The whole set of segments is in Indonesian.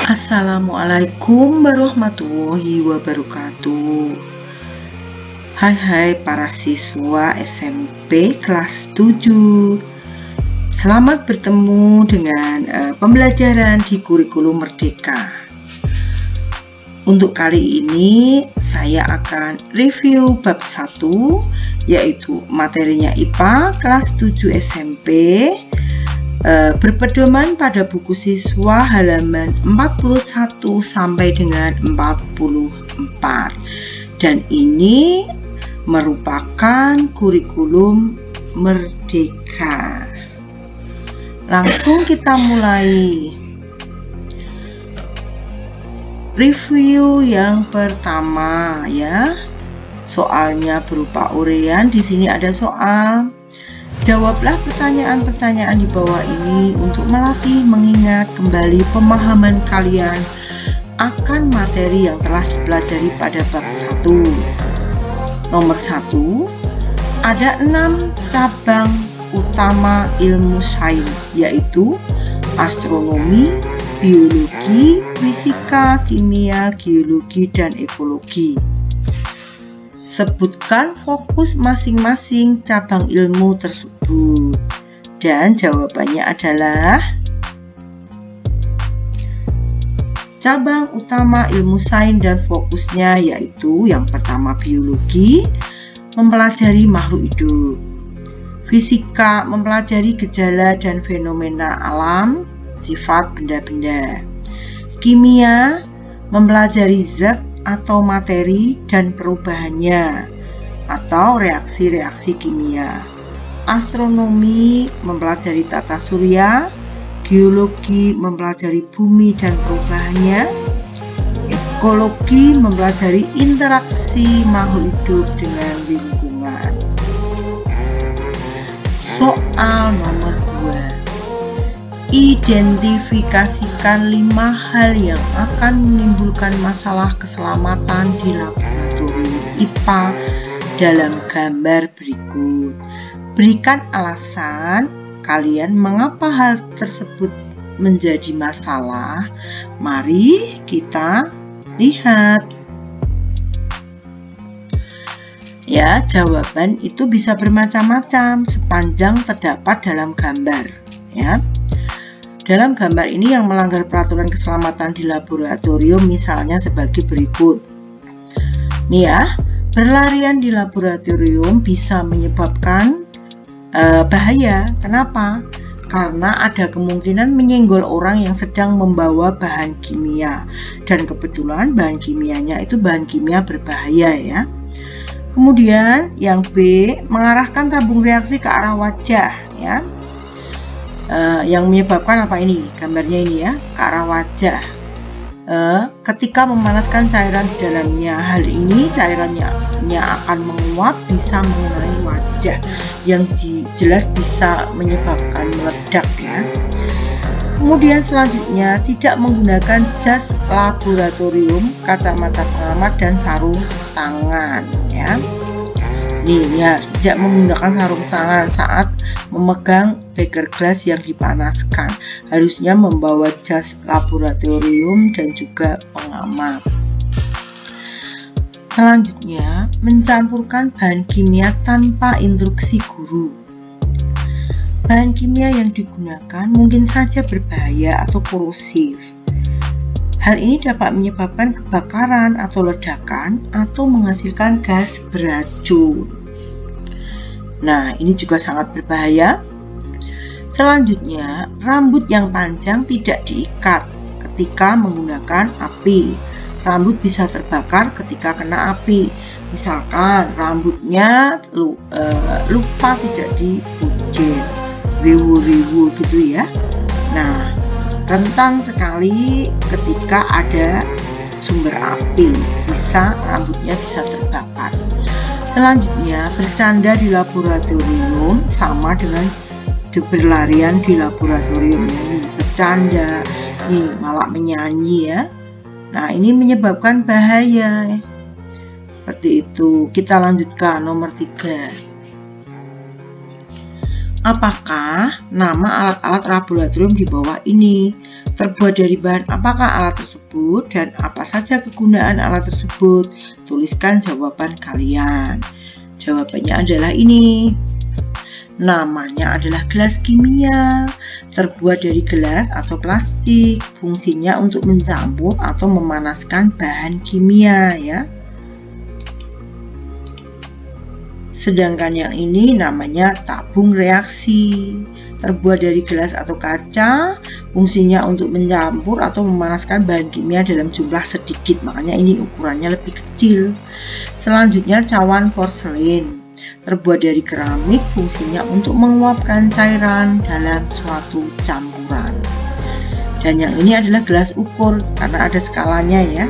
Assalamualaikum warahmatullahi wabarakatuh. Hai para siswa SMP kelas 7. Selamat bertemu dengan pembelajaran di kurikulum Merdeka. Untuk kali ini saya akan review bab 1, yaitu materinya IPA kelas 7 SMP, berpedoman pada buku siswa halaman 41 sampai dengan 44, dan ini merupakan kurikulum Merdeka. Langsung kita mulai. Review yang pertama ya. Soalnya berupa uraian. Di sini ada soal. Jawablah pertanyaan-pertanyaan di bawah ini untuk melatih mengingat kembali pemahaman kalian akan materi yang telah dipelajari pada bab 1. Nomor 1, ada 6 cabang utama ilmu sains, yaitu astronomi, biologi, fisika, kimia, geologi, dan ekologi. Sebutkan fokus masing-masing cabang ilmu tersebut. Dan jawabannya adalah cabang utama ilmu sains dan fokusnya yaitu yang pertama biologi, mempelajari makhluk hidup. Fisika, mempelajari gejala dan fenomena alam, sifat benda-benda. Kimia, mempelajari zat atau materi dan perubahannya atau reaksi-reaksi kimia. Astronomi mempelajari tata surya, geologi mempelajari bumi dan perubahannya, ekologi mempelajari interaksi makhluk hidup dengan lingkungan. Soal nomor 2. Identifikasikan 5 hal yang akan menimbulkan masalah keselamatan di laboratorium IPA dalam gambar berikut. Berikan alasan kalian mengapa hal tersebut menjadi masalah. Mari kita lihat. Ya, jawaban itu bisa bermacam-macam sepanjang terdapat dalam gambar, ya. Dalam gambar ini yang melanggar peraturan keselamatan di laboratorium misalnya sebagai berikut. Nih ya, berlarian di laboratorium bisa menyebabkan bahaya. Kenapa? Karena ada kemungkinan menyenggol orang yang sedang membawa bahan kimia. Dan kebetulan bahan kimianya itu bahan kimia berbahaya ya. Kemudian yang B, mengarahkan tabung reaksi ke arah wajah ya. Yang menyebabkan apa ini? Gambarnya ini ya, ke arah wajah. Ketika memanaskan cairan di dalamnya, hal ini cairannya akan menguap, bisa mengenai wajah, yang jelas bisa menyebabkan meledak ya. Kemudian selanjutnya, tidak menggunakan jas laboratorium, kacamata pengamat, dan sarung tangan ya. Nih ya, tidak menggunakan sarung tangan saat memegang beker gelas yang dipanaskan. Harusnya membawa jas laboratorium dan juga pengamat. Selanjutnya, mencampurkan bahan kimia tanpa instruksi guru. Bahan kimia yang digunakan mungkin saja berbahaya atau korosif. Hal ini dapat menyebabkan kebakaran atau ledakan atau menghasilkan gas beracun. Nah, ini juga sangat berbahaya. Selanjutnya, rambut yang panjang tidak diikat ketika menggunakan api. Rambut bisa terbakar ketika kena api. Misalkan rambutnya lupa tidak dipujet, riwu-riwu gitu ya. Nah, rentan sekali ketika ada sumber api, rambutnya bisa terbakar. Selanjutnya, bercanda di laboratorium sama dengan berlarian di laboratorium. Ini bercanda, nih malah menyanyi ya. Nah, ini menyebabkan bahaya. Seperti itu. Kita lanjutkan nomor 3. Apakah nama alat-alat laboratorium di bawah ini? Terbuat dari bahan apakah alat tersebut dan apa saja kegunaan alat tersebut? Tuliskan jawaban kalian. Jawabannya adalah ini. Namanya adalah gelas kimia. Terbuat dari gelas atau plastik. Fungsinya untuk mencampur atau memanaskan bahan kimia ya. Sedangkan yang ini namanya tabung reaksi. Terbuat dari gelas atau kaca, fungsinya untuk mencampur atau memanaskan bahan kimia dalam jumlah sedikit, makanya ini ukurannya lebih kecil. Selanjutnya cawan porselin. Terbuat dari keramik, fungsinya untuk menguapkan cairan dalam suatu campuran. Dan yang ini adalah gelas ukur, karena ada skalanya ya.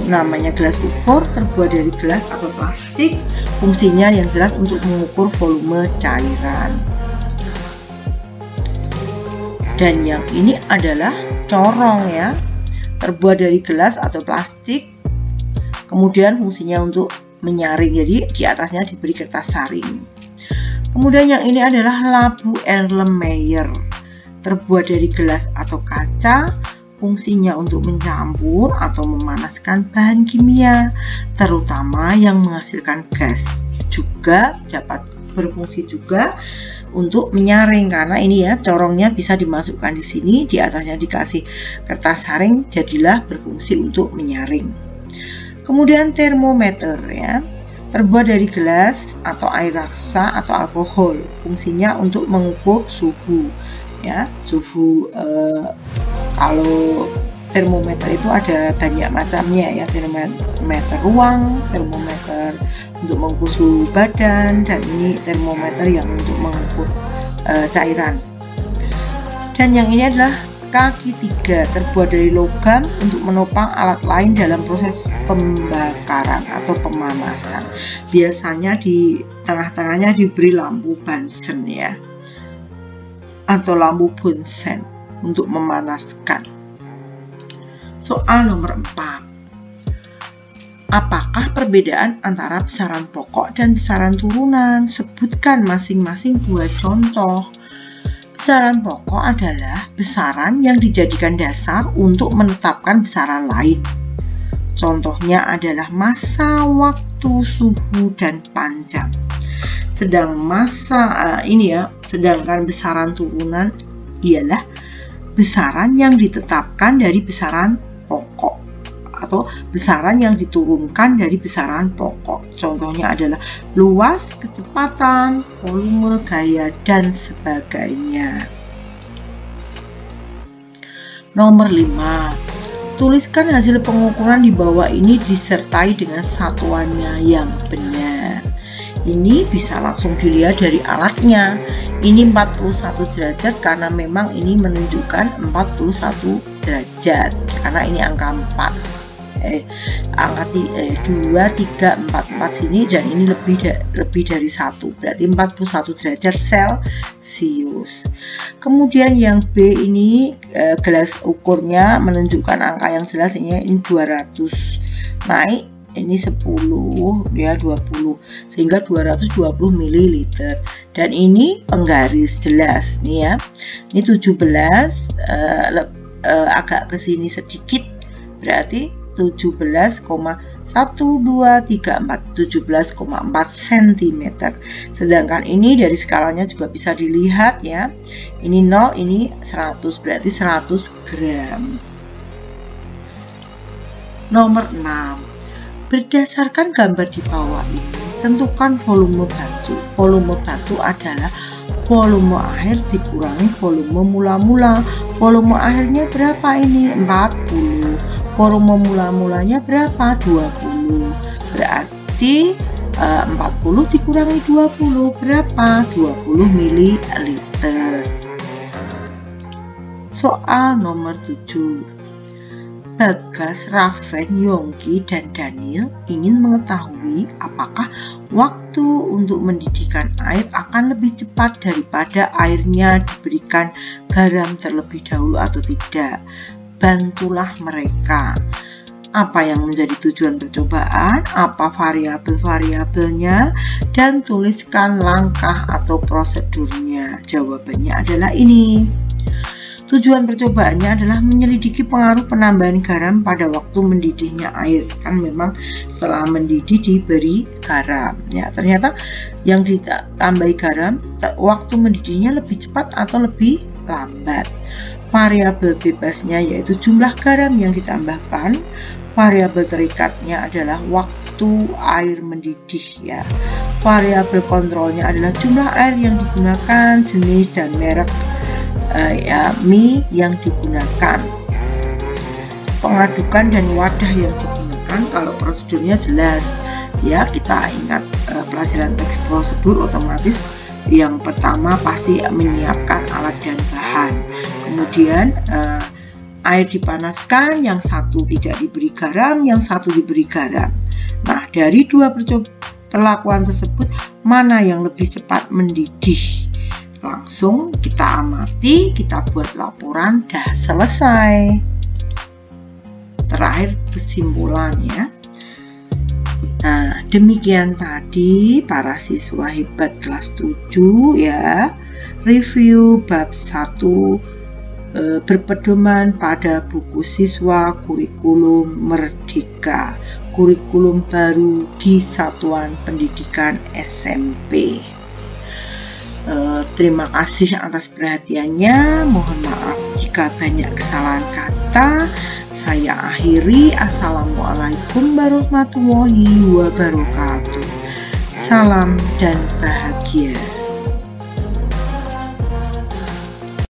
Namanya gelas ukur, terbuat dari gelas atau plastik, fungsinya yang jelas untuk mengukur volume cairan. Dan yang ini adalah corong ya, terbuat dari gelas atau plastik, kemudian fungsinya untuk menyaring, jadi di atasnya diberi kertas saring. Kemudian yang ini adalah labu Erlenmeyer, terbuat dari gelas atau kaca, fungsinya untuk mencampur atau memanaskan bahan kimia, terutama yang menghasilkan gas. Juga dapat berfungsi juga untuk menyaring, karena ini ya corongnya bisa dimasukkan di sini, di atasnya dikasih kertas saring, jadilah berfungsi untuk menyaring. Kemudian termometer ya, terbuat dari gelas atau air raksa atau alkohol, fungsinya untuk mengukur suhu ya. Suhu kalau termometer itu ada banyak macamnya ya, termometer ruang, termometer untuk mengukur suhu badan, dan ini termometer yang untuk mengukur cairan. Dan yang ini adalah kaki 3, terbuat dari logam untuk menopang alat lain dalam proses pembakaran atau pemanasan. Biasanya di tengah-tengahnya diberi lampu Bunsen ya, atau lampu Bunsen untuk memanaskan. Soal nomor 4. Apakah perbedaan antara besaran pokok dan besaran turunan? Sebutkan masing-masing 2 contoh. Besaran pokok adalah besaran yang dijadikan dasar untuk menetapkan besaran lain. Contohnya adalah massa, waktu, suhu, dan panjang. Sedangkan besaran turunan ialah besaran yang ditetapkan dari besaran pokok atau besaran yang diturunkan dari besaran pokok. Contohnya adalah luas, kecepatan, volume, gaya, dan sebagainya. Nomor 5. Tuliskan hasil pengukuran di bawah ini disertai dengan satuannya yang benar. Ini bisa langsung dilihat dari alatnya. Ini 41 derajat karena memang ini menunjukkan 41 derajat karena ini angka 4. Angka 2, 3, 4 sini, dan ini lebih dari 1, berarti 41 derajat Celcius. Kemudian yang B ini gelas ukurnya menunjukkan angka yang jelas, ini 200 naik, ini 10 ya 20, sehingga 220 ml. Dan ini penggaris jelas nih ya, ini 17 agak ke sini sedikit, berarti 17,1234 cm. Sedangkan ini dari skalanya juga bisa dilihat ya, ini 0, ini 100, berarti 100 gram. Nomor 6. Berdasarkan gambar di bawah ini, tentukan volume batu. Volume batu adalah volume akhir dikurangi volume mula-mula. Volume akhirnya berapa ini? 40. Volume mula-mulanya berapa? 20. Berarti 40 dikurangi 20 berapa? 20 ml. Soal nomor 7. Bagas, Raven, Yongki, dan Daniel ingin mengetahui apakah waktu untuk mendidihkan air akan lebih cepat daripada airnya diberikan garam terlebih dahulu atau tidak. Bantulah mereka. Apa yang menjadi tujuan percobaan, apa variabel-variabelnya, dan tuliskan langkah atau prosedurnya. Jawabannya adalah ini. Tujuan percobaannya adalah menyelidiki pengaruh penambahan garam pada waktu mendidihnya air. Kan memang setelah mendidih diberi garam. Ya, ternyata yang ditambahi garam waktu mendidihnya lebih cepat atau lebih lambat. Variabel bebasnya yaitu jumlah garam yang ditambahkan. Variabel terikatnya adalah waktu air mendidih ya. Variabel kontrolnya adalah jumlah air yang digunakan, jenis dan merek mie yang digunakan. Pengadukan dan wadah yang digunakan, kalau prosedurnya jelas ya, kita ingat pelajaran teks prosedur otomatis yang pertama pasti menyiapkan alat dan bahan. Kemudian air dipanaskan, yang satu tidak diberi garam, yang satu diberi garam. Nah, dari dua perlakuan tersebut, mana yang lebih cepat mendidih? Langsung kita amati, kita buat laporan, dah selesai. Terakhir kesimpulan ya. Nah, demikian tadi para siswa hebat kelas 7 ya. Review bab 1 berpedoman pada buku siswa kurikulum Merdeka, kurikulum baru di Satuan Pendidikan SMP. Terima kasih atas perhatiannya. Mohon maaf jika banyak kesalahan kata. Saya akhiri. Assalamualaikum warahmatullahi wabarakatuh. Salam dan bahagia.